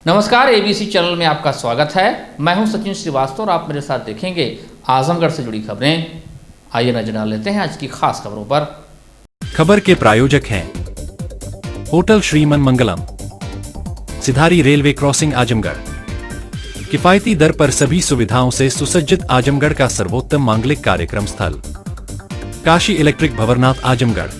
नमस्कार, ABC channel में आपका स्वागत है। मैं हूं सचिन श्रीवास्तव और आप मेरे साथ देखेंगे आजमगढ़ से जुड़ी खबरें। आइए नजर डाल लेते हैं आज की खास खबरों पर। खबर के प्रायोजक हैं होटल श्रीमन मंगलम, सिधारी रेलवे क्रॉसिंग आजमगढ़। किफायती दर पर सभी सुविधाओं से सुसज्जित आजमगढ़ का सर्वोत्तम मांगलिक कार्यक्रम स्थल काशी इलेक्ट्रिक भंवरनाथ आजमगढ़।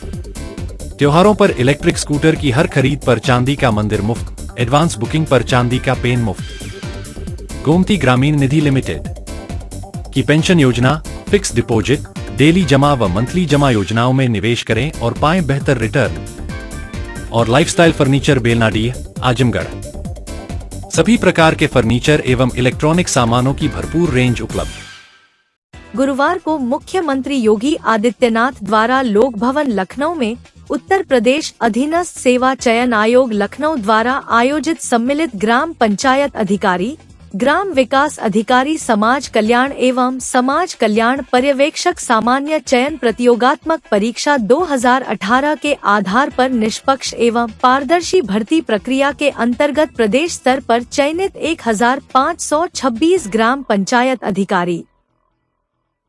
त्योहारों पर इलेक्ट्रिक स्कूटर की हर खरीद पर चांदी का मंदिर मुफ्त, एडवांस बुकिंग पर चांदी का पेन मुफ्त। गोमती ग्रामीण निधि लिमिटेड की पेंशन योजना, फिक्स डिपॉजिट, डेली जमा व मंथली जमा योजनाओं में निवेश करें और पाएं बेहतर रिटर्न। और लाइफस्टाइल फर्नीचर बेलनाडीह आजमगढ़। सभी प्रकार के फर्नीचर एवं इलेक्ट्रॉनिक सामानों की भरपूर रेंज उपलब्ध। गुरुवार को मुख्यमंत्री योगी आदित्यनाथ द्वारा लोक भवन लखनऊ में उत्तर प्रदेश अधीनस्थ सेवा चयन आयोग लखनऊ द्वारा आयोजित सम्मिलित ग्राम पंचायत अधिकारी, ग्राम विकास अधिकारी, समाज कल्याण एवं समाज कल्याण पर्यवेक्षक सामान्य चयन प्रतियोगात्मक परीक्षा 2018 के आधार पर निष्पक्ष एवं पारदर्शी भर्ती प्रक्रिया के अंतर्गत प्रदेश स्तर पर चयनित 1526 ग्राम पंचायत अधिकारी,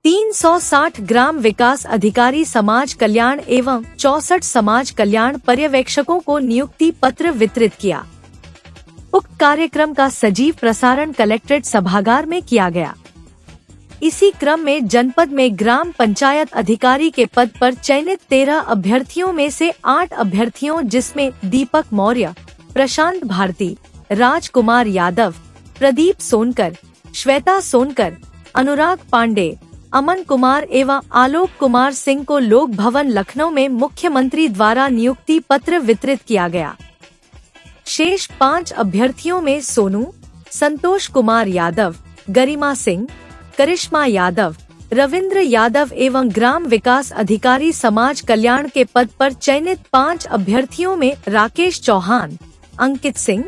360 ग्राम विकास अधिकारी, समाज कल्याण एवं 64 समाज कल्याण पर्यवेक्षकों को नियुक्ति पत्र वितरित किया। उक्त कार्यक्रम का सजीव प्रसारण कलेक्ट्रेट सभागार में किया गया। इसी क्रम में जनपद में ग्राम पंचायत अधिकारी के पद पर चयनित 13 अभ्यर्थियों में से 8 अभ्यर्थियों, जिसमें दीपक मौर्य, प्रशांत भारती, राजकुमार यादव, प्रदीप सोनकर, श्वेता सोनकर, अनुराग पांडे, अमन कुमार एवं आलोक कुमार सिंह को लोक भवन लखनऊ में मुख्यमंत्री द्वारा नियुक्ति पत्र वितरित किया गया। शेष 5 अभ्यर्थियों में सोनू, संतोष कुमार यादव, गरिमा सिंह, करिश्मा यादव, रविंद्र यादव एवं ग्राम विकास अधिकारी समाज कल्याण के पद पर चयनित 5 अभ्यर्थियों में राकेश चौहान, अंकित सिंह,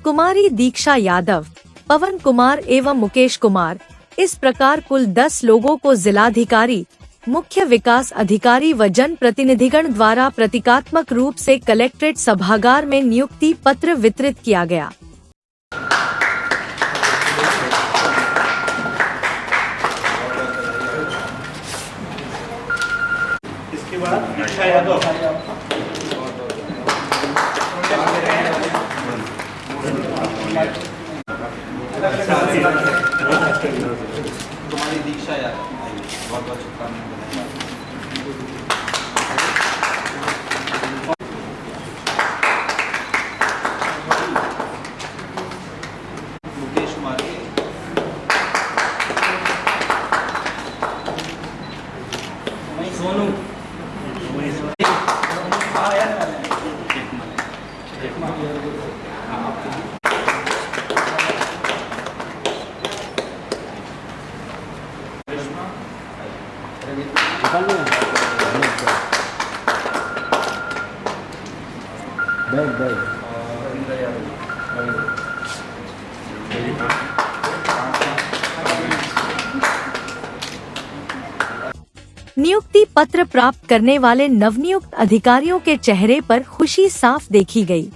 कुमारी दीक्षा यादव, पवन कुमार एवं मुकेश कुमार। इस प्रकार कुल 10 लोगों को जिलाधिकारी, मुख्य विकास अधिकारी व जन प्रतिनिधिगण द्वारा प्रतीकात्मक रूप से कलेक्ट्रेट सभागार में नियुक्ति पत्र वितरित किया गया। इसके बाद दीक्षा यादव तुम्हारी दीक्षा यादव बहुत बहुत शुभकामनाएं। मुकेश कुमार, सोनू, नियुक्ति पत्र प्राप्त करने वाले नवनियुक्त अधिकारियों के चेहरे पर खुशी साफ देखी गई।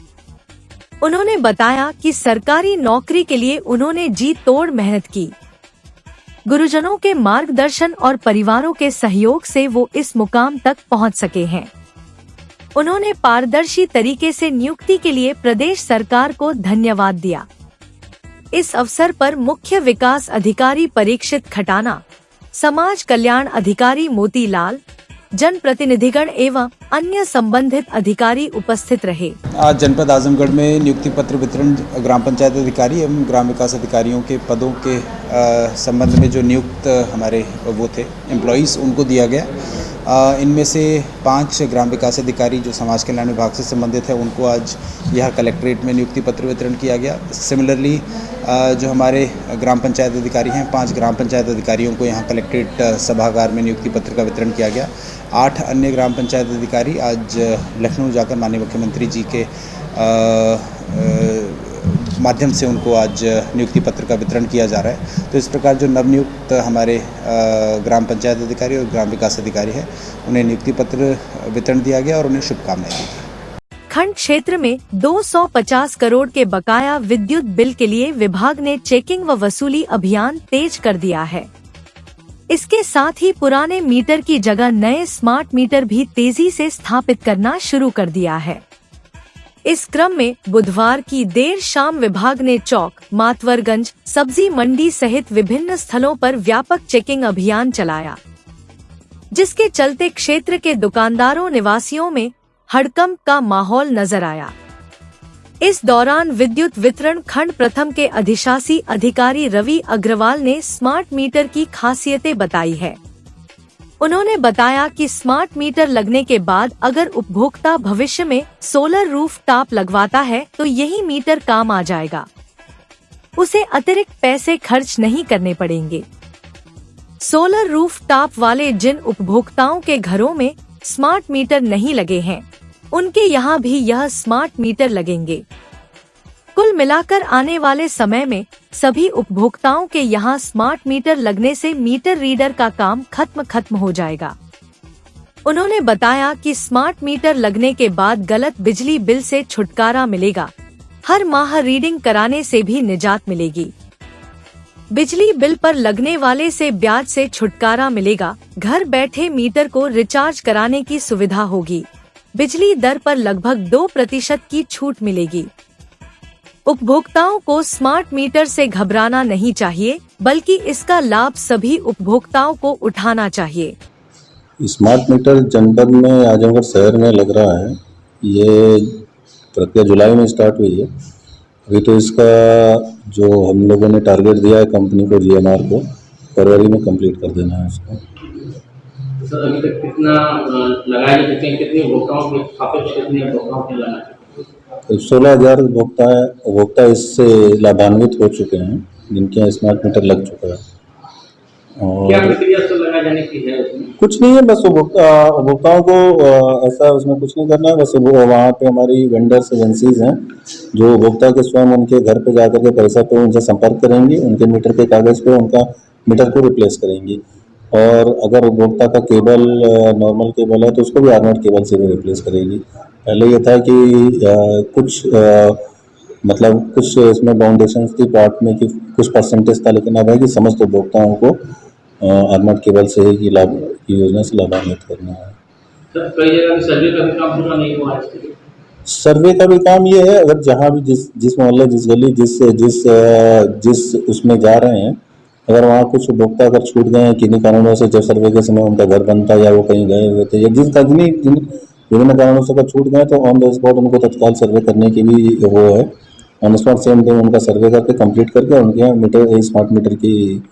उन्होंने बताया कि सरकारी नौकरी के लिए उन्होंने जी तोड़ मेहनत की। गुरुजनों के मार्गदर्शन और परिवारों के सहयोग से वो इस मुकाम तक पहुंच सके हैं। उन्होंने पारदर्शी तरीके से नियुक्ति के लिए प्रदेश सरकार को धन्यवाद दिया। इस अवसर पर मुख्य विकास अधिकारी परीक्षित खटाना, समाज कल्याण अधिकारी मोतीलाल, जन प्रतिनिधिगण एवं अन्य संबंधित अधिकारी उपस्थित रहे। आज जनपद आजमगढ़ में नियुक्ति पत्र वितरण ग्राम पंचायत अधिकारी एवं ग्राम विकास अधिकारियों के पदों के संबंध में जो नियुक्त हमारे वो थे एम्प्लॉइज़, उनको दिया गया। इनमें से 5 ग्राम विकास अधिकारी जो समाज कल्याण विभाग से संबंधित है, उनको आज यह कलेक्ट्रेट में नियुक्ति पत्र वितरण किया गया। सिमिलरली जो हमारे ग्राम पंचायत अधिकारी हैं, 5 ग्राम पंचायत अधिकारियों को यहाँ कलेक्ट्रेट सभागार में नियुक्ति पत्र का वितरण किया गया। 8 अन्य ग्राम पंचायत अधिकारी आज लखनऊ जाकर माननीय मुख्यमंत्री जी के माध्यम से उनको आज नियुक्ति पत्र का वितरण किया जा रहा है। तो इस प्रकार जो नवनियुक्त हमारे ग्राम पंचायत अधिकारी और ग्राम विकास अधिकारी हैं, उन्हें नियुक्ति पत्र वितरण दिया गया और उन्हें शुभकामनाएं दी। खंड क्षेत्र में 250 करोड़ के बकाया विद्युत बिल के लिए विभाग ने चेकिंग व वसूली अभियान तेज कर दिया है। इसके साथ ही पुराने मीटर की जगह नए स्मार्ट मीटर भी तेजी से स्थापित करना शुरू कर दिया है। इस क्रम में बुधवार की देर शाम विभाग ने चौक, मातवरगंज, सब्जी मंडी सहित विभिन्न स्थलों पर व्यापक चेकिंग अभियान चलाया, जिसके चलते क्षेत्र के दुकानदारों निवासियों में हड़कंप का माहौल नजर आया। इस दौरान विद्युत वितरण खंड प्रथम के अधिशासी अधिकारी रवि अग्रवाल ने स्मार्ट मीटर की खासियतें बताई है। उन्होंने बताया कि स्मार्ट मीटर लगने के बाद अगर उपभोक्ता भविष्य में सोलर रूफ टॉप लगवाता है तो यही मीटर काम आ जाएगा, उसे अतिरिक्त पैसे खर्च नहीं करने पड़ेंगे। सोलर रूफ टॉप वाले जिन उपभोक्ताओं के घरों में स्मार्ट मीटर नहीं लगे हैं, उनके यहाँ भी यह स्मार्ट मीटर लगेंगे। कुल मिलाकर आने वाले समय में सभी उपभोक्ताओं के यहाँ स्मार्ट मीटर लगने से मीटर रीडर का काम खत्म हो जाएगा। उन्होंने बताया कि स्मार्ट मीटर लगने के बाद गलत बिजली बिल से छुटकारा मिलेगा, हर माह रीडिंग कराने से भी निजात मिलेगी। बिजली बिल पर लगने वाले से ब्याज से छुटकारा मिलेगा, घर बैठे मीटर को रिचार्ज कराने की सुविधा होगी। बिजली दर पर लगभग 2% की छूट मिलेगी। उपभोक्ताओं को स्मार्ट मीटर से घबराना नहीं चाहिए, बल्कि इसका लाभ सभी उपभोक्ताओं को उठाना चाहिए। स्मार्ट मीटर जनपद में आजमगढ़ शहर में लग रहा है। ये प्रक्रिया जुलाई में स्टार्ट हुई है। अभी तो इसका जो हम लोगों ने टारगेट दिया है कंपनी को, जीएमआर को, फरवरी में कंप्लीट कर देना है इसको। सर अभी तक कितना लगाया जा सकते हैं, कितने उपभोक्ताओं के सापेक्ष कितने उपभोक्ताओं के लगाया? 16,000 उपभोक्ता इससे लाभान्वित हो चुके हैं, जिनके यहाँ स्मार्ट मीटर लग चुका है। और क्या प्रक्रिया से लगाए जाने की है उसमें? कुछ नहीं है, बस उपभोक्ताओं को ऐसा उसमें कुछ नहीं करना है। बस वहाँ पे हमारी वेंडर्स एजेंसीज हैं जो उपभोक्ता के स्वयं उनके घर पे जाकर के पैसा पे उनसे संपर्क करेंगी, उनके मीटर के कागज़ पे उनका मीटर को रिप्लेस करेंगी। और अगर उपभोक्ता का केबल नॉर्मल केबल है तो उसको भी आर्मेड केबल से भी रिप्लेस करेगी। पहले ये था कि कुछ इसमें बाउंडेशन थी पार्ट में कि कुछ परसेंटेज था, लेकिन अब है कि समस्त उपभोक्ताओं को आर्मेड केबल से ही लाभ की योजना से लाभान्वित करना है। सर कई जगह सर्वे का भी काम पूरा नहीं हुआ है। सर्वे का भी काम ये है, अगर जहाँ भी जिस मोहल्ले, जिस गली, जिस उसमें जा रहे हैं, अगर वहाँ कुछ उपभोक्ता अगर छूट गए हैं किन्हीं कारणों से, जब सर्वे के समय उनका घर बनता या वो कहीं गए हुए थे, या जिन विभिन्न कारणों से अगर छूट गए तो ऑन द स्पॉट उनको तत्काल सर्वे करने की भी वो है। On the spot same day उनका सर्वे करके कंप्लीट करके उनके यहाँ मीटर, स्मार्ट मीटर की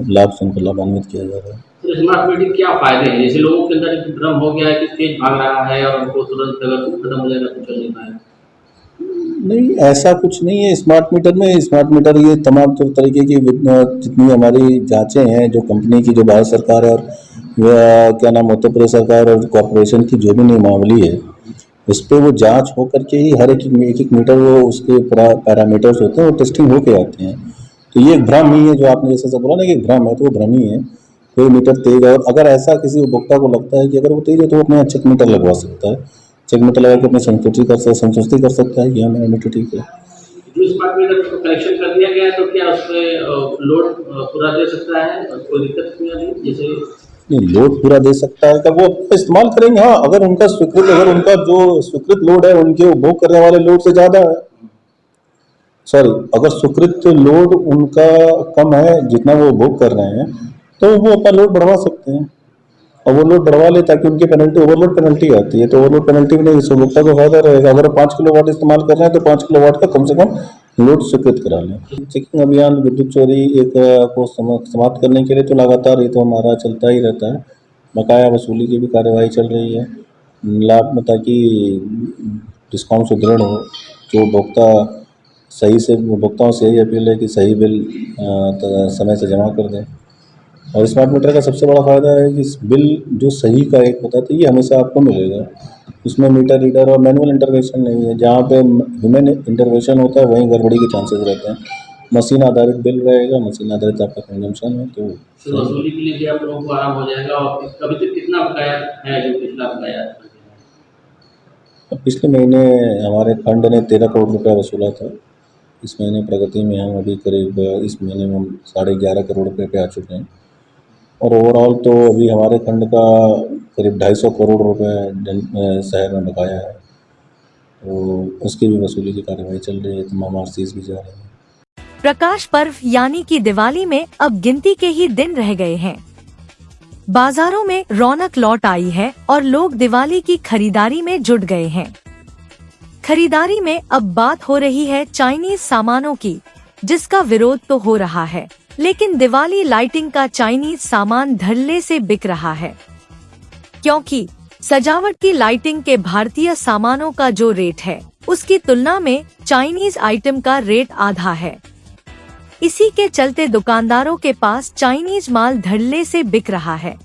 लाभ से उनको लाभान्वित किया जा रहा है। तो स्मार्ट मीटर क्या फायदे हैं? जैसे लोगों के अंदर एक भ्रम हो गया है कि तेज भाग रहा है और उनको तुरंत अगर खत्म हो जाएगा तो चल नहीं पाएगा। नहीं, ऐसा कुछ नहीं है। स्मार्ट मीटर ये तमाम तरीके की जितनी हमारी जांचें हैं, जो कंपनी की, जो भारत सरकार और क्या नाम उत्तर प्रदेश सरकार और कॉर्पोरेशन की जो भी नियमावली है, उस पर वो जांच हो करके ही हर एक मीटर वो उसके पैरामीटर्स होते हैं, वो टेस्टिंग होके आते हैं। तो ये एक भ्रम नहीं है जो आपने जैसे बोला ना कि भ्रम है, तो वो भ्रम ही है। कोई मीटर तेज है और अगर ऐसा किसी उपभोक्ता को लगता है कि अगर वो तेज है तो वो अपने चेक मीटर लगवा सकता है। चेक मीटर लगा के अपनी संतुष्टि कर सकता है कि हाँ मेरा मीटर ठीक है। जो स्मार्ट मीटर को कनेक्शन कर दिया गया है तो क्या उसमें लोड पूरा दे सकता है? कोई दिक्कत नहीं आती? जैसे नहीं, लोड पूरा दे सकता है, तब वो इस्तेमाल करेंगे। हाँ, अगर उनका जो स्वीकृत लोड है उनके उपभोग करने वाले लोड से ज़्यादा है, अगर स्वीकृत लोड उनका कम है जितना वो उपभोग कर रहे हैं, तो वो अपना लोड बढ़वा सकते हैं और वो लोड बढ़वा ले ताकि उनकी पेनल्टी, ओवरलोड पेनल्टी आती है, तो ओवरलोड पेनल्टी भी नहीं, इस उपभोक्ता को फायदा रहेगा। अगर 5 किलोवाट इस्तेमाल कर रहे हैं तो 5 किलोवाट का कम से कम लोड स्वीकृत करा लें। चेकिंग अभियान विद्युत चोरी को समाप्त करने के लिए तो लगातार ये तो हमारा चलता ही रहता है। बकाया वसूली की भी कार्यवाही चल रही है लाभ में, ताकि डिस्काउंट सुदृढ़ हो। जो उपभोक्ताओं से यही अपील है कि सही बिल समय से जमा कर दें। और स्मार्ट मीटर का सबसे बड़ा फ़ायदा है कि बिल जो सही का एक होता है तो ये हमेशा आपको मिलेगा। उसमें मीटर रीडर और मैनुअल इंटरवेंशन नहीं है। जहाँ पे ह्यूमन इंटरवेंशन होता है वहीं गड़बड़ी के चांसेस रहते हैं। मशीन आधारित बिल रहेगा, मशीन आधारित आपका कंजम्पशन है, तो वसूली के लिए भी आप लोगों को आराम हो जाएगा। और अभी तक कितना बकाया है जो पिछला बकाया? पिछले महीने हमारे फंड ने 13 करोड़ रुपया वसूला था। इस महीने प्रगति में हम अभी करीब इस महीने में हम 11.5 करोड़ रुपये पे आ चुके हैं और ओवरऑल तो अभी हमारे फंड का करीब 250 करोड़ रुपये शहर में बकाया है, तो उसकी भी वसूली की कार्रवाई चल रही है, तमाम आरसीज भी जा रहे हैं। प्रकाश पर्व यानी कि दिवाली में अब गिनती के ही दिन रह गए हैं। बाजारों में रौनक लौट आई है और लोग दिवाली की खरीदारी में जुट गए हैं। खरीदारी में अब बात हो रही है चाइनीज सामानों की, जिसका विरोध तो हो रहा है, लेकिन दिवाली लाइटिंग का चाइनीज सामान धड़ल्ले से बिक रहा है, क्योंकि सजावट की लाइटिंग के भारतीय सामानों का जो रेट है उसकी तुलना में चाइनीज आइटम का रेट आधा है। इसी के चलते दुकानदारों के पास चाइनीज माल धड़ल्ले से बिक रहा है।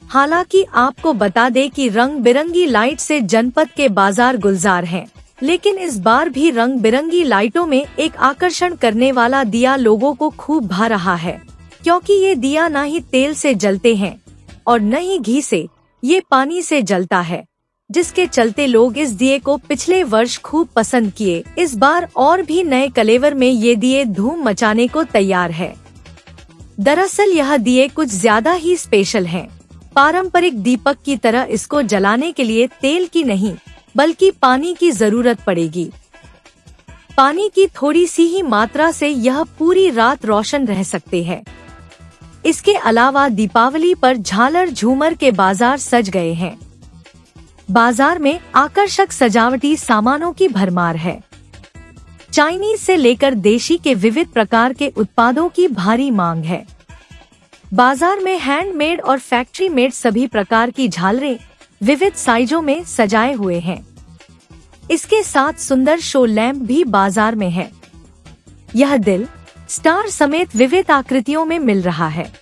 हालांकि आपको बता दें कि रंग बिरंगी लाइट से जनपद के बाजार गुलजार हैं, लेकिन इस बार भी रंग बिरंगी लाइटों में एक आकर्षण करने वाला दिया लोगों को खूब भा रहा है, क्योंकि ये दिया न ही तेल से जलते हैं और न ही घी से, ये पानी से जलता है, जिसके चलते लोग इस दिए को पिछले वर्ष खूब पसंद किए। इस बार और भी नए कलेवर में ये दिए धूम मचाने को तैयार है। दरअसल यह दिए कुछ ज्यादा ही स्पेशल हैं। पारंपरिक दीपक की तरह इसको जलाने के लिए तेल की नहीं बल्कि पानी की जरूरत पड़ेगी। पानी की थोड़ी सी ही मात्रा से यह पूरी रात रोशन रह सकते हैं। इसके अलावा दीपावली पर झालर झूमर के बाजार सज गए हैं। बाजार में आकर्षक सजावटी सामानों की भरमार है। चाइनीज से लेकर देशी के विविध प्रकार के उत्पादों की भारी मांग है। बाजार में हैंडमेड और फैक्ट्री मेड सभी प्रकार की झालरें विविध साइजों में सजाए हुए हैं। इसके साथ सुंदर शो लैंप भी बाजार में है। यह दिल, स्टार समेत विविध आकृतियों में मिल रहा है।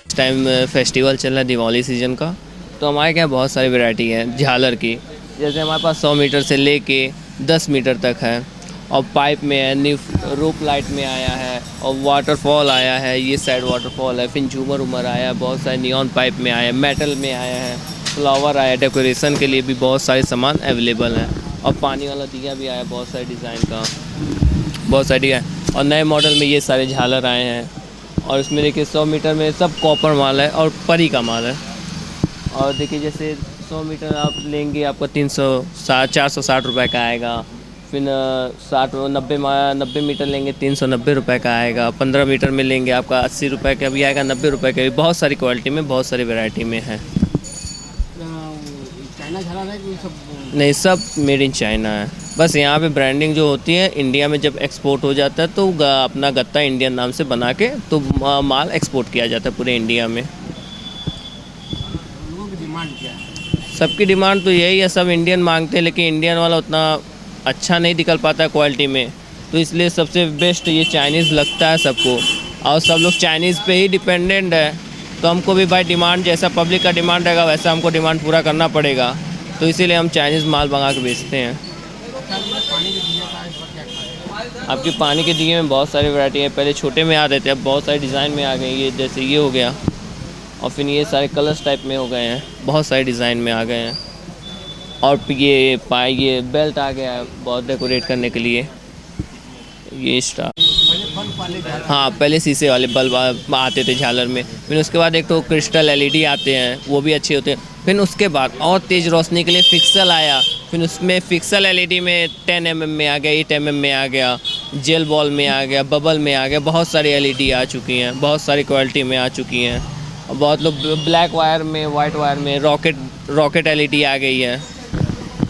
इस टाइम फेस्टिवल चल रहा है दिवाली सीजन का, तो हमारे यहाँ बहुत सारी वैरायटी है झालर की। जैसे हमारे पास 100 मीटर से लेके 10 मीटर तक है, और पाइप में है, न्यू रूप लाइट में आया है, और वाटरफॉल आया है, ये साइड वाटरफॉल है, फिर झूमर उमर आया है, बहुत सारे नियॉन पाइप में आया है, मेटल में आया है, फ्लावर आया, डेकोरेशन के लिए भी बहुत सारे सामान अवेलेबल हैं, और पानी वाला दिया भी आया बहुत सारे डिज़ाइन का, बहुत सारे डिज़ाइन। और नए मॉडल में ये सारे झालर आए हैं, और इसमें देखिए 100 मीटर में सब कॉपर माल है और परी का माल है। और देखिए जैसे 100 मीटर आप लेंगे आपका 460 रुपये का आएगा, फिर 90 मीटर लेंगे 390 रुपये का आएगा, 15 मीटर में लेंगे आपका 80 रुपये का भी आएगा, 90 रुपये का भी। बहुत सारी क्वालिटी में, बहुत सारी वैरायटी में है। चाइना झालर है कि सब? नहीं, सब मेड इन चाइना है। बस यहाँ पे ब्रांडिंग जो होती है, इंडिया में जब एक्सपोर्ट हो जाता है तो अपना गत्ता इंडियन नाम से बना के तो माल एक्सपोर्ट किया जाता है पूरे इंडिया में। लोगों की डिमांड क्या है? सबकी डिमांड तो यही है, सब इंडियन मांगते हैं, लेकिन इंडियन वाला उतना अच्छा नहीं निकल पाता है क्वालिटी में, तो इसलिए सबसे बेस्ट ये चाइनीज़ लगता है सबको, और सब लोग चाइनीज़ पे ही डिपेंडेंट है। तो हमको भी भाई डिमांड जैसा पब्लिक का डिमांड रहेगा वैसा हमको डिमांड पूरा करना पड़ेगा, तो इसीलिए हम चाइनीज़ माल मंगा के बेचते हैं। पानी के दिए का इस वक्त क्या खाया? आपकी पानी के दिए में बहुत सारी वैरायटी है। पहले छोटे में आ रहे थे, अब बहुत सारे डिज़ाइन में आ गए। ये जैसे ये हो गया, और फिर ये सारे कलर्स टाइप में हो गए हैं, बहुत सारे डिज़ाइन में आ गए हैं। और ये बेल्ट आ गया है बहुत डेकोरेट करने के लिए। ये स्टार, हाँ पहले शीशे वाले बल्ब आते थे झालर में, फिर उसके बाद एक तो क्रिस्टल LED आते हैं, वो भी अच्छे होते हैं। फिर उसके बाद और तेज़ रोशनी के लिए फिक्सल आया, फिर उसमें फिक्सल LED में 10 mm में आ गया, 8 mm में आ गया, जेल बॉल में आ गया, बबल में आ गया, बहुत सारी LED आ चुकी हैं, बहुत सारी क्वालिटी में आ चुकी हैं। और बहुत लोग ब्लैक वायर में, वाइट वायर में, रॉकेट LED आ गई है।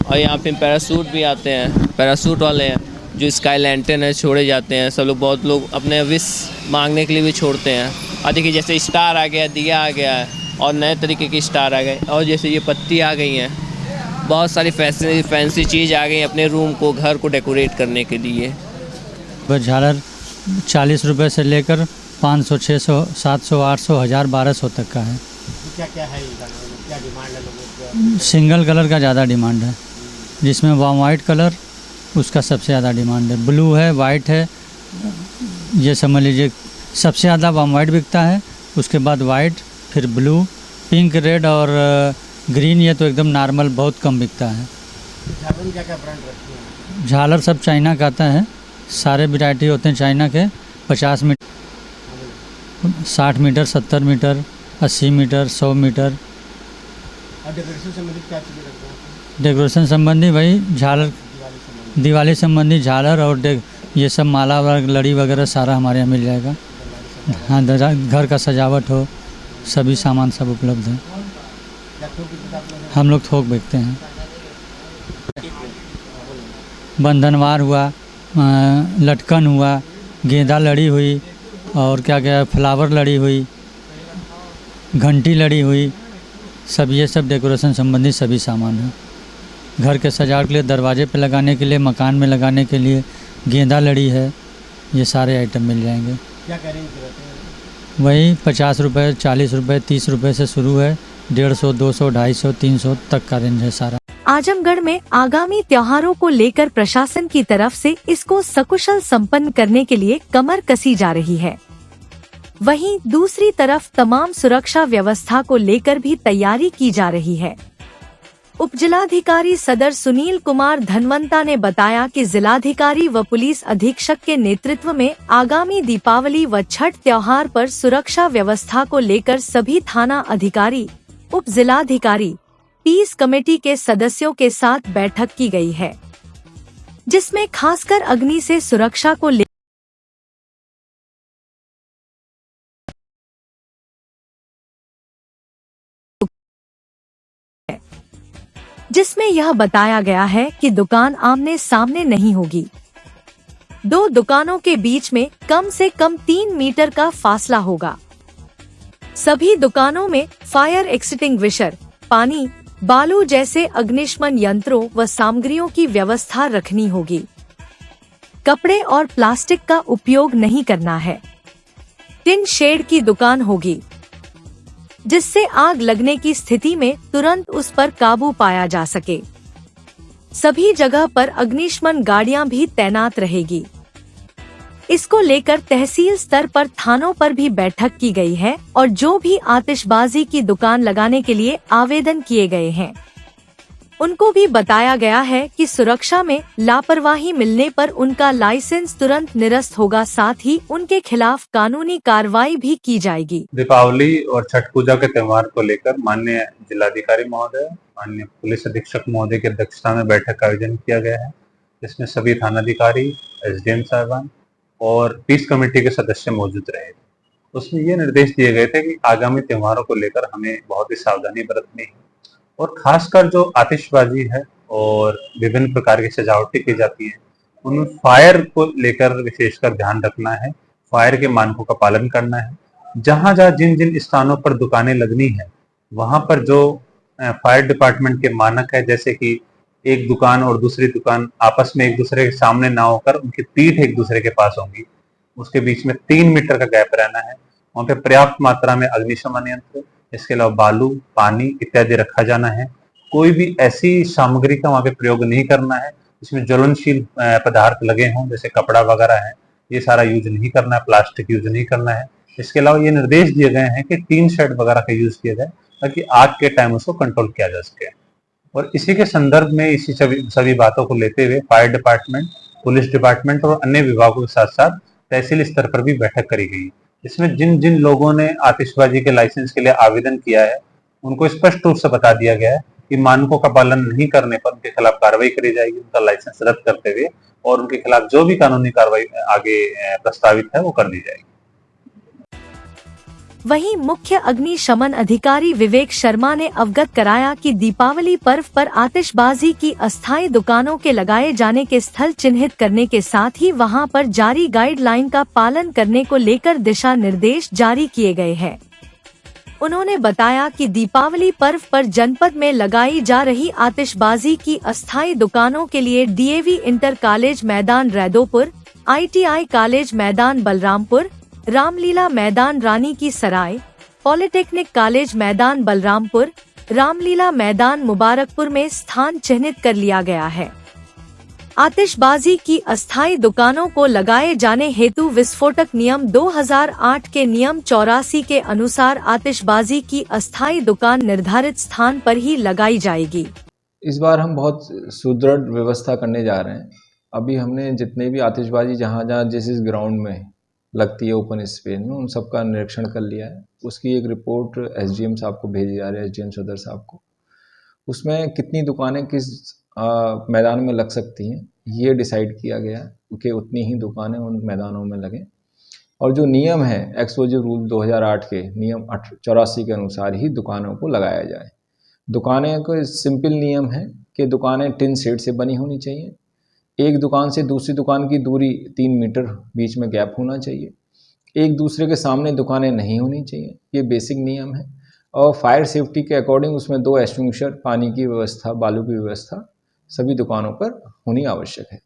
और यहाँ पे पैरासूट भी आते हैं, पैरासूट वाले हैं जो स्काई लैंटर्न है, छोड़े जाते हैं। सब लोग, बहुत लोग अपने विश मांगने के लिए भी छोड़ते हैं। और देखिए जैसे स्टार आ गया, दिया आ गया है, और नए तरीके की स्टार आ गए, और जैसे ये पत्ती आ गई हैं, बहुत सारी फैंसी चीज़ आ गई अपने रूम को, घर को डेकोरेट करने के लिए। झालर 40 रुपये से लेकर 500, 600, 700, 800, 1000, 1200 तक का है। क्या क्या है, क्या डिमांड है लोगों की? सिंगल कलर का ज़्यादा डिमांड है, जिसमें वाइट कलर उसका सबसे ज़्यादा डिमांड है। ब्लू है, वाइट है, ये समझ लीजिए सबसे ज़्यादा वाइट बिकता है, उसके बाद वाइट, फिर ब्लू, पिंक, रेड और ग्रीन, ये तो एकदम नॉर्मल बहुत कम बिकता है। झालर में क्या क्या ब्रांड रखती हैं? झालर सब चाइना का आता है, सारे वैरायटी होते हैं चाइना के। 50 metre, 60 metre, 70 metre, 80 metre, 100 metre. और डेकोरेशन संबंधित क्या चीज़ें रखते हैं? डेकोरेशन संबंधी वही झालर, दिवाली संबंधी झालर और ये सब माला लड़ी वगैरह सारा हमारे यहाँ मिल जाएगा। हाँ, घर का सजावट हो, सभी सामान सब उपलब्ध है। हम लोग थोक बेचते हैं। बंधनवार हुआ, लटकन हुआ, गेंदा लड़ी हुई, और क्या क्या फ्लावर लड़ी हुई, घंटी लड़ी हुई, सब ये सब डेकोरेशन संबंधी सभी सामान हैं। घर के सजावट के लिए, दरवाजे पे लगाने के लिए, मकान में लगाने के लिए गेंदा लड़ी है, ये सारे आइटम मिल जाएंगे। क्या क्या रेंज रहते हैं? वही 50 रुपये, 40 रुपये, 30 रुपये से शुरू है। 150, 200, 250, 300 तक का रेंज है सारा। आजमगढ़ में आगामी त्योहारों को लेकर प्रशासन की तरफ से इसको सकुशल संपन्न करने के लिए कमर कसी जा रही है। वहीं दूसरी तरफ तमाम सुरक्षा व्यवस्था को लेकर भी तैयारी की जा रही है। उपजिलाधिकारी सदर सुनील कुमार धनवंता ने बताया कि जिलाधिकारी व पुलिस अधीक्षक के नेतृत्व में आगामी दीपावली व छठ त्योहार पर सुरक्षा व्यवस्था को लेकर सभी थाना अधिकारी, उप जिलाधिकारी, पीस कमेटी के सदस्यों के साथ बैठक की गई है, जिसमें खासकर अग्नि से सुरक्षा को जिसमें यह बताया गया है कि दुकान आमने सामने नहीं होगी। 2 दुकानों के बीच में कम से कम 3 मीटर का फासला होगा। सभी दुकानों में फायर एक्सटिंग्विशर, पानी, बालू जैसे अग्निशमन यंत्रों व सामग्रियों की व्यवस्था रखनी होगी। कपड़े और प्लास्टिक का उपयोग नहीं करना है। टिन शेड की दुकान होगी, जिससे आग लगने की स्थिति में तुरंत उस पर काबू पाया जा सके। सभी जगह पर अग्निशमन गाड़ियां भी तैनात रहेगी। इसको लेकर तहसील स्तर पर थानों पर भी बैठक की गई है और जो भी आतिशबाजी की दुकान लगाने के लिए आवेदन किए गए हैं, उनको भी बताया गया है कि सुरक्षा में लापरवाही मिलने पर उनका लाइसेंस तुरंत निरस्त होगा, साथ ही उनके खिलाफ कानूनी कार्रवाई भी की जाएगी। दीपावली और छठ पूजा के त्योहार को लेकर माननीय जिलाधिकारी महोदय, माननीय पुलिस अधीक्षक महोदय की अध्यक्षता में बैठक का आयोजन किया गया है, जिसमें सभी थानाधिकारी, एसडीएम साहबान और पीस कमेटी के सदस्य मौजूद रहे। उसमें ये निर्देश दिए गए थे कि आगामी त्योहारों को लेकर हमें बहुत ही सावधानी बरतनी है और खासकर जो आतिशबाजी है और विभिन्न प्रकार की सजावटें की जाती है, उनमें फायर को लेकर विशेषकर ध्यान रखना है। फायर के मानकों का पालन करना है। जहां जहां जिन जिन स्थानों पर दुकानें लगनी है, वहां पर जो फायर डिपार्टमेंट के मानक है, जैसे कि एक दुकान और दूसरी दुकान आपस में एक दूसरे के सामने ना होकर उनकी पीठ एक दूसरे के पास होंगी, उसके बीच में 3 मीटर का गैप रहना है। वहां पे पर्याप्त मात्रा में अग्निशमन यंत्र, इसके अलावा बालू, पानी इत्यादि रखा जाना है। कोई भी ऐसी सामग्री का वहां पे प्रयोग नहीं करना है जिसमें ज्वलनशील पदार्थ लगे हों, जैसे कपड़ा वगैरह है, ये सारा यूज नहीं करना है। प्लास्टिक यूज नहीं करना है। इसके अलावा ये निर्देश दिए गए हैं कि टीन शेड वगैरह का यूज किया जाए ताकि आग के टाइम उसको कंट्रोल किया जा सके। और इसी के संदर्भ में इसी सभी बातों को लेते हुए फायर डिपार्टमेंट, पुलिस डिपार्टमेंट और अन्य विभागों के साथ साथ तहसील स्तर पर भी बैठक करी गई, जिसमें जिन जिन लोगों ने आतिशबाजी के लाइसेंस के लिए आवेदन किया है, उनको स्पष्ट रूप से बता दिया गया है कि मानकों का पालन नहीं करने पर उनके खिलाफ कार्रवाई करी जाएगी, उनका लाइसेंस रद्द करते हुए, और उनके खिलाफ जो भी कानूनी कार्रवाई आगे प्रस्तावित है वो कर दी जाएगी। वहीं मुख्य अग्निशमन अधिकारी विवेक शर्मा ने अवगत कराया कि दीपावली पर्व पर आतिशबाजी की अस्थायी दुकानों के लगाए जाने के स्थल चिन्हित करने के साथ ही वहां पर जारी गाइडलाइन का पालन करने को लेकर दिशा निर्देश जारी किए गए हैं। उन्होंने बताया कि दीपावली पर्व पर जनपद में लगाई जा रही आतिशबाजी की अस्थायी दुकानों के लिए डीएवी इंटर कॉलेज मैदान रैदोपुर, ITI कॉलेज मैदान बलरामपुर, रामलीला मैदान रानी की सराय, पॉलिटेक्निक कॉलेज मैदान बलरामपुर, रामलीला मैदान मुबारकपुर में स्थान चिन्हित कर लिया गया है। आतिशबाजी की अस्थायी दुकानों को लगाए जाने हेतु विस्फोटक नियम 2008 के नियम 84 के अनुसार आतिशबाजी की अस्थायी दुकान निर्धारित स्थान पर ही लगाई जाएगी। इस बार हम बहुत सुदृढ़ व्यवस्था करने जा रहे हैं। अभी हमने जितने भी आतिशबाजी जहाँ जहाँ जिस ग्राउंड में लगती है ओपन स्पेस में, उन सब का निरीक्षण कर लिया है। उसकी एक रिपोर्ट एसडीएम साहब को भेजी जा रही है, एसडीएम सदर साहब को। उसमें कितनी दुकानें किस मैदान में लग सकती हैं ये डिसाइड किया गया कि उतनी ही दुकानें उन मैदानों में लगें। और जो नियम है एक्सपोजर रूल 2008 के नियम 84 के अनुसार ही दुकानों को लगाया जाए। दुकानें को सिंपल नियम है कि दुकानें टिन शेड से बनी होनी चाहिए। एक दुकान से दूसरी दुकान की दूरी 3 मीटर बीच में गैप होना चाहिए। एक दूसरे के सामने दुकानें नहीं होनी चाहिए, ये बेसिक नियम है। और फायर सेफ्टी के अकॉर्डिंग उसमें 2 एक्सटिंग्विशर, पानी की व्यवस्था, बालू की व्यवस्था सभी दुकानों पर होनी आवश्यक है।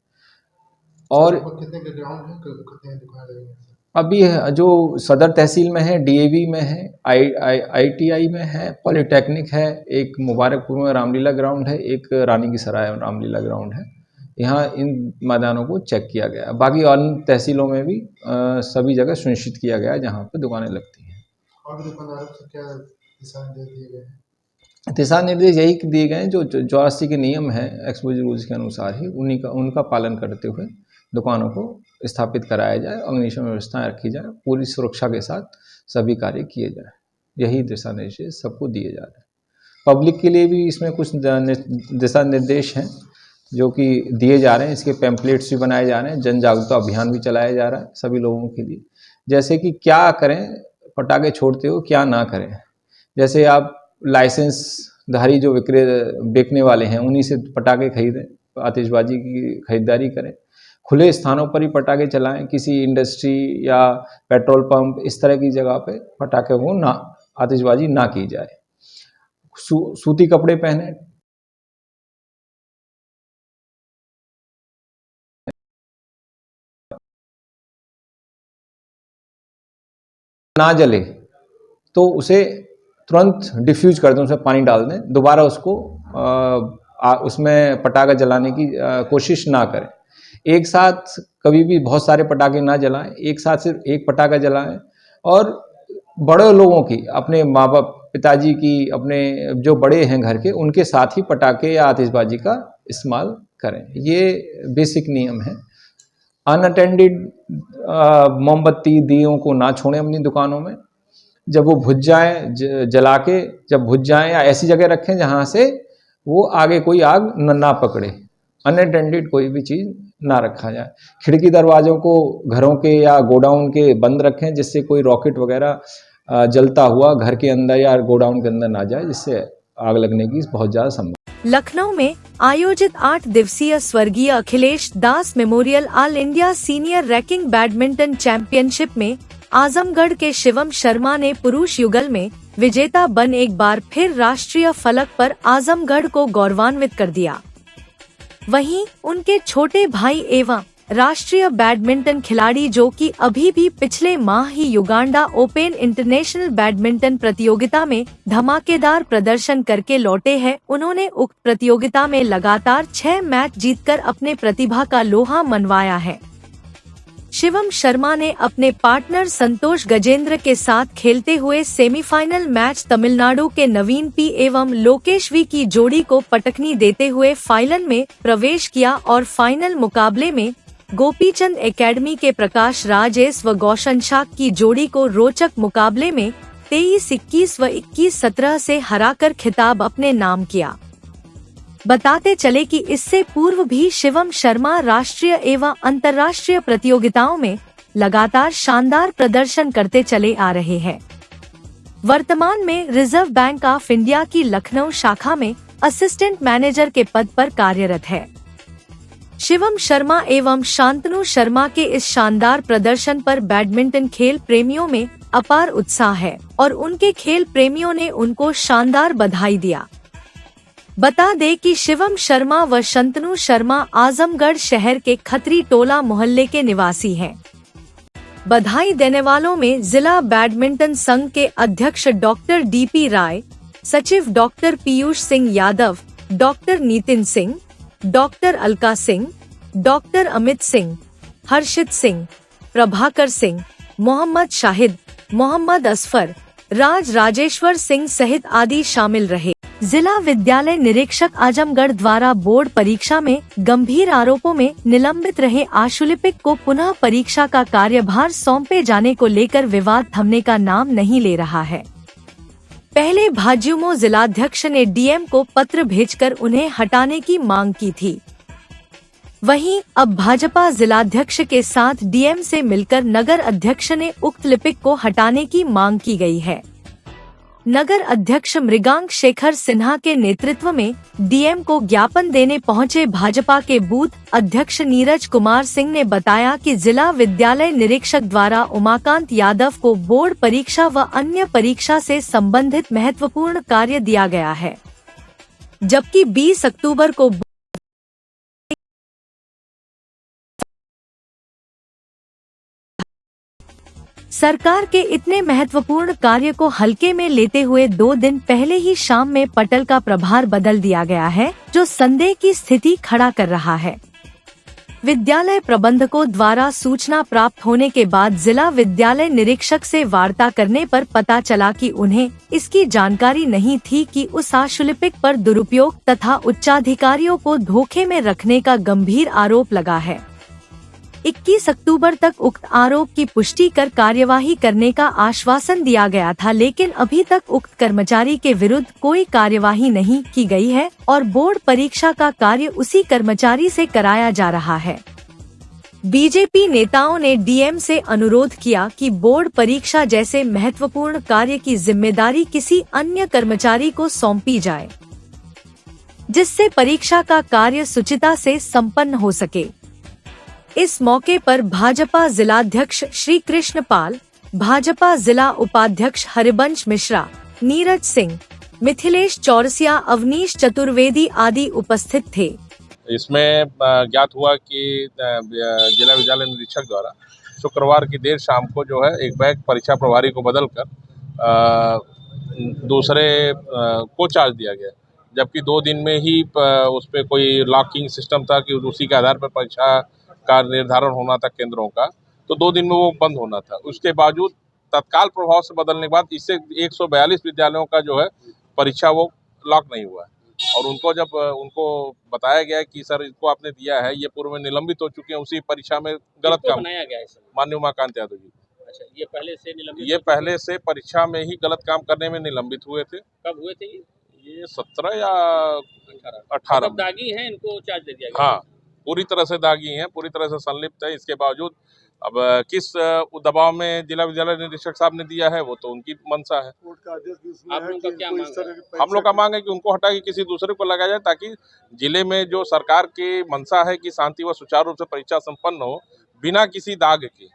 और कितने ग्राउंड है, कितने दुकान लगेंगे? अभी जो सदर तहसील में है, डीएवी में है, आईटीआई में है, पॉलिटेक्निक है, एक मुबारकपुर में रामलीला ग्राउंड है, एक रानी की सराय में रामलीला ग्राउंड है। यहाँ इन मैदानों को चेक किया गया। बाकी अन्य तहसीलों में भी सभी जगह सुनिश्चित किया गया जहाँ पर दुकानें लगती हैं। और भी दुकानदारों को क्या दिशा निर्देश दिए गए हैं? दिशा निर्देश यही दिए गए हैं जो 84 के नियम है एक्सपोजर रूल्स के अनुसार ही उनका पालन करते हुए दुकानों को स्थापित कराया जाए, अग्निशमन व्यवस्थाएं रखी जाए, पूरी सुरक्षा के साथ सभी कार्य किए जाए। यही दिशा निर्देश सबको दिए जा रहे हैं। पब्लिक के लिए भी इसमें कुछ दिशा निर्देश हैं जो कि दिए जा रहे हैं। इसके पैम्पलेट्स भी बनाए जा रहे हैं, जन जागरूकता अभियान भी चलाया जा रहा है सभी लोगों के लिए। जैसे कि क्या करें पटाखे छोड़ते हो, क्या ना करें। जैसे आप लाइसेंसधारी जो बेचने वाले हैं उन्हीं से पटाखे खरीदें, आतिशबाजी की खरीदारी करें। खुले स्थानों पर ही पटाखे चलाएं, किसी इंडस्ट्री या पेट्रोल पंप इस तरह की जगह पे पटाखे को ना, आतिशबाजी ना की जाए। सूती कपड़े पहने, ना जले तो उसे तुरंत डिफ्यूज कर दें, उसमें पानी डाल दें, दोबारा उसको उसमें पटाखा जलाने की कोशिश ना करें। एक साथ कभी भी बहुत सारे पटाखे ना जलाएं, एक साथ सिर्फ एक पटाखा जलाएं। और बड़े लोगों की, अपने माँ बाप, पिताजी की, अपने जो बड़े हैं घर के, उनके साथ ही पटाखे या आतिशबाजी का इस्तेमाल करें। ये बेसिक नियम है। अनअटेंडेड मोमबत्ती, दियों को ना छोड़ें अपनी दुकानों में। जब वो बुझ जाएं, जला के जब बुझ जाएं या ऐसी जगह रखें जहाँ से वो आगे कोई आग ना पकड़े। अनअटेंडेड कोई भी चीज़ ना रखा जाए। खिड़की दरवाज़ों को घरों के या गोडाउन के बंद रखें, जिससे कोई रॉकेट वगैरह जलता हुआ घर के अंदर या गोडाउन के अंदर ना जाए, जिससे आग लगने की बहुत ज़्यादा संभावना। लखनऊ में आयोजित 8 दिवसीय स्वर्गीय Akhilesh Das memorial all India senior ranking badminton championship में आजमगढ़ के शिवम शर्मा ने पुरुष युगल में विजेता बन एक बार फिर राष्ट्रीय फलक पर आजमगढ़ को गौरवान्वित कर दिया। वहीं उनके छोटे भाई एवं राष्ट्रीय बैडमिंटन खिलाड़ी जो कि अभी भी पिछले माह ही युगांडा ओपन इंटरनेशनल बैडमिंटन प्रतियोगिता में धमाकेदार प्रदर्शन करके लौटे हैं, उन्होंने उक्त प्रतियोगिता में लगातार 6 मैच जीतकर अपने प्रतिभा का लोहा मनवाया है। शिवम शर्मा ने अपने पार्टनर संतोष गजेंद्र के साथ खेलते हुए सेमीफाइनल मैच तमिलनाडु के नवीन पी एवं लोकेश वी की जोड़ी को पटकनी देते हुए फाइनल में प्रवेश किया और फाइनल मुकाबले में गोपीचंद एकेडमी के प्रकाश राजेश व गौशन शाह की जोड़ी को रोचक मुकाबले में 23-21 व 21-17 से हराकर खिताब अपने नाम किया। बताते चले कि इससे पूर्व भी शिवम शर्मा राष्ट्रीय एवं अंतर्राष्ट्रीय प्रतियोगिताओं में लगातार शानदार प्रदर्शन करते चले आ रहे हैं। वर्तमान में रिजर्व बैंक ऑफ इंडिया की लखनऊ शाखा में असिस्टेंट मैनेजर के पद पर कार्यरत है। शिवम शर्मा एवं शांतनु शर्मा के इस शानदार प्रदर्शन पर बैडमिंटन खेल प्रेमियों में अपार उत्साह है और उनके खेल प्रेमियों ने उनको शानदार बधाई दिया। बता दें कि शिवम शर्मा व शांतनु शर्मा आजमगढ़ शहर के खत्री टोला मोहल्ले के निवासी हैं। बधाई देने वालों में जिला बैडमिंटन संघ के अध्यक्ष डॉक्टर डीपी राय, सचिव doctor Piyush Singh Yadav, doctor Nitin Singh, doctor Alka Singh, doctor Amit Singh, Harshit Singh, Prabhakar Singh, Mohammad Shahid, Mohammad Asfar, Rajeshwar Singh सहित आदि शामिल रहे। जिला विद्यालय निरीक्षक आजमगढ़ द्वारा बोर्ड परीक्षा में गंभीर आरोपों में निलंबित रहे आशुलिपिक को पुनः परीक्षा का कार्यभार सौंपे जाने को लेकर विवाद थमने का नाम नहीं ले रहा है। पहले भाजयुमो जिलाध्यक्ष ने डीएम को पत्र भेजकर उन्हें हटाने की मांग की थी। वहीं अब भाजपा जिलाध्यक्ष के साथ डीएम से मिलकर नगर अध्यक्ष ने उक्त लिपिक को हटाने की मांग की गई है। नगर अध्यक्ष मृगांक शेखर सिन्हा के नेतृत्व में डीएम को ज्ञापन देने पहुंचे भाजपा के बूथ अध्यक्ष नीरज कुमार सिंह ने बताया कि जिला विद्यालय निरीक्षक द्वारा उमाकांत यादव को बोर्ड परीक्षा व अन्य परीक्षा से संबंधित महत्वपूर्ण कार्य दिया गया है, जबकि 20 अक्टूबर को सरकार के इतने महत्वपूर्ण कार्य को हल्के में लेते हुए 2 दिन पहले ही शाम में पटल का प्रभार बदल दिया गया है, जो संदेह की स्थिति खड़ा कर रहा है। विद्यालय प्रबंधकों द्वारा सूचना प्राप्त होने के बाद जिला विद्यालय निरीक्षक से वार्ता करने पर पता चला कि उन्हें इसकी जानकारी नहीं थी कि उस आशुलिपिक पर दुरुपयोग तथा उच्चाधिकारियों को धोखे में रखने का गंभीर आरोप लगा है। 21 अक्टूबर तक उक्त आरोप की पुष्टि कर कार्यवाही करने का आश्वासन दिया गया था, लेकिन अभी तक उक्त कर्मचारी के विरुद्ध कोई कार्यवाही नहीं की गई है और बोर्ड परीक्षा का कार्य उसी कर्मचारी से कराया जा रहा है। बीजेपी नेताओं ने डीएम से अनुरोध किया कि बोर्ड परीक्षा जैसे महत्वपूर्ण कार्य की जिम्मेदारी किसी अन्य कर्मचारी को सौंपी जाए, जिससे परीक्षा का कार्य सुचिता से संपन्न हो सके। इस मौके पर भाजपा जिलाध्यक्ष श्री कृष्ण पाल, भाजपा जिला उपाध्यक्ष हरिवंश मिश्रा, नीरज सिंह, मिथिलेश चौरसिया, अवनीश चतुर्वेदी आदि उपस्थित थे। इसमें ज्ञात हुआ कि जिला विद्यालय निरीक्षक द्वारा शुक्रवार की देर शाम को जो है एक बैग परीक्षा प्रभारी को बदलकर दूसरे को चार्ज दिया गया, जबकि 2 दिन में ही उस पर कोई लॉकिंग सिस्टम था कि उसी के आधार पर परीक्षा का निर्धारण होना था केंद्रों का, तो 2 दिन में वो बंद होना था। उसके बावजूद तत्काल प्रभाव से बदलने के बाद इससे 142 विद्यालयों का जो है परीक्षा वो लॉक नहीं हुआ है और उनको बताया गया कि सर इसको आपने दिया है, ये पूर्व में निलंबित हो चुके हैं, उसी परीक्षा में गलत काम बनाया गया है। माननीय उमाकांत यादव जी, अच्छा, ये पहले से परीक्षा में ही गलत काम करने में निलंबित हुए थे। कब हुए थे ये 17 या 18 दागी हैं, इनको चार्ज दे दिया गया। हाँ, पूरी तरह से दागी हैं, पूरी तरह से संलिप्त है। इसके बावजूद अब किस दबाव में जिला विद्यालय निरीक्षक साहब ने दिया है वो तो उनकी मंशा है। आप लोगों का क्या मांग है? हम लोग का मांग है कि उनको हटा के किसी दूसरे को लगाया जाए, ताकि जिले में जो सरकार की मंशा है कि शांति व सुचारू रूप से परीक्षा संपन्न हो बिना किसी दाग के,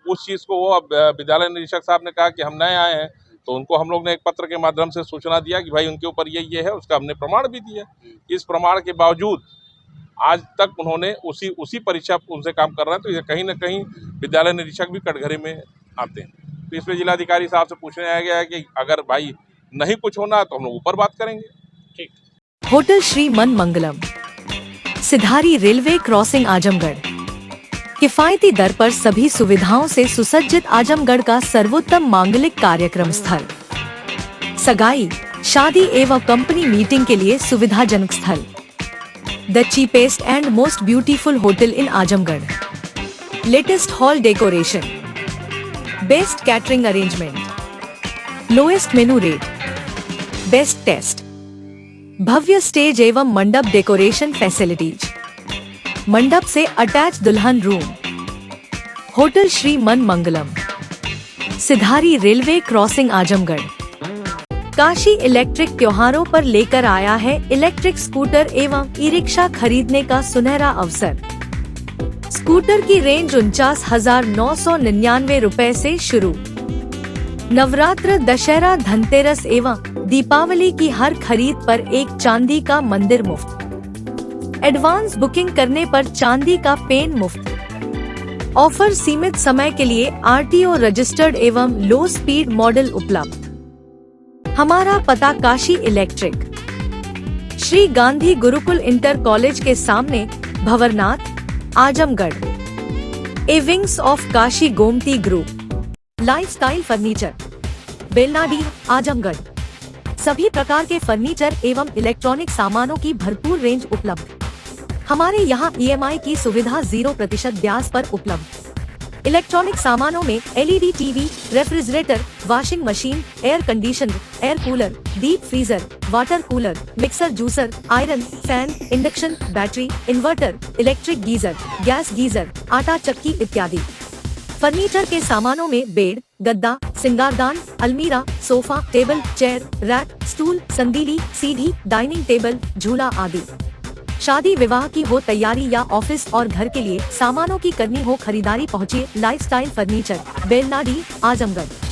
उस चीज़ को वो अब विद्यालय निरीक्षक साहब ने कहा कि हम नए आए हैं, तो उनको हम लोग ने एक पत्र के माध्यम से सूचना दिया कि भाई उनके ऊपर ये है, उसका हमने प्रमाण भी दिया। इस प्रमाण के बावजूद आज तक उन्होंने उसी परीक्षा उनसे काम कर रहे हैं, तो ये कहीं ना कहीं विद्यालय निरीक्षक भी कटघरे में आते हैं। तो इसमें जिलाधिकारी साहब से पूछने आया गया है कि अगर भाई नहीं कुछ होना तो हम लोग ऊपर बात करेंगे। ठीक। Hotel Shri Man Mangalam, Sidhari railway crossing Azamgarh. किफायती दर पर सभी सुविधाओं से सुसज्जित आजमगढ़ का सर्वोत्तम मांगलिक कार्यक्रम स्थल। सगाई, शादी एवं कंपनी मीटिंग के लिए सुविधाजनक स्थल। The cheapest and most beautiful hotel in Ajamgarh. Latest hall decoration. Best catering arrangement. Lowest menu rate. Best test. Bhavya stage एवं मंडप डेकोरेशन फैसिलिटीज। मंडप से अटैच दुल्हन room. Hotel Shri Man Mangalam, Sidhari railway crossing Azamgarh. Kashi electric त्योहारों पर लेकर आया है इलेक्ट्रिक स्कूटर एवं ई रिक्शा खरीदने का सुनहरा अवसर। स्कूटर की रेंज 49,999 रुपए से शुरू। नवरात्र, दशहरा, धनतेरस एवं दीपावली की हर खरीद पर एक चांदी का मंदिर मुफ्त। एडवांस बुकिंग करने पर चांदी का पेन मुफ्त। ऑफर सीमित समय के लिए आरटीओ रजिस्टर्ड एवं लो स्पीड मॉडल उपलब्ध। हमारा पता Kashi electric, Shri Gandhi Gurukul inter college के सामने, Bhanwarnath, Azamgarh. A wings of Kashi Gomti group. Lifestyle furniture, Belnadi, Azamgarh. सभी प्रकार के फर्नीचर एवं इलेक्ट्रॉनिक सामानों की भरपूर रेंज उपलब्ध। हमारे यहाँ EMI की सुविधा 0% ब्याज पर उपलब्ध। इलेक्ट्रॉनिक सामानों में LED TV, refrigerator, washing machine, air conditioner, air cooler, deep freezer, water cooler, mixer juicer, iron, fan, induction, battery, inverter, electric geyser, gas geyser, आटा चक्की इत्यादि। फर्नीचर के सामानों में बेड, गद्दा, सिंगारदान, अलमीरा, sofa, table, chair, rack, stool, संदीली, सीढ़ी, डाइनिंग टेबल, झूला आदि। शादी विवाह की हो तैयारी या ऑफिस और घर के लिए सामानों की करनी हो खरीदारी, पहुँचिए लाइफस्टाइल फर्नीचर, बेलनाडी, आजमगढ़।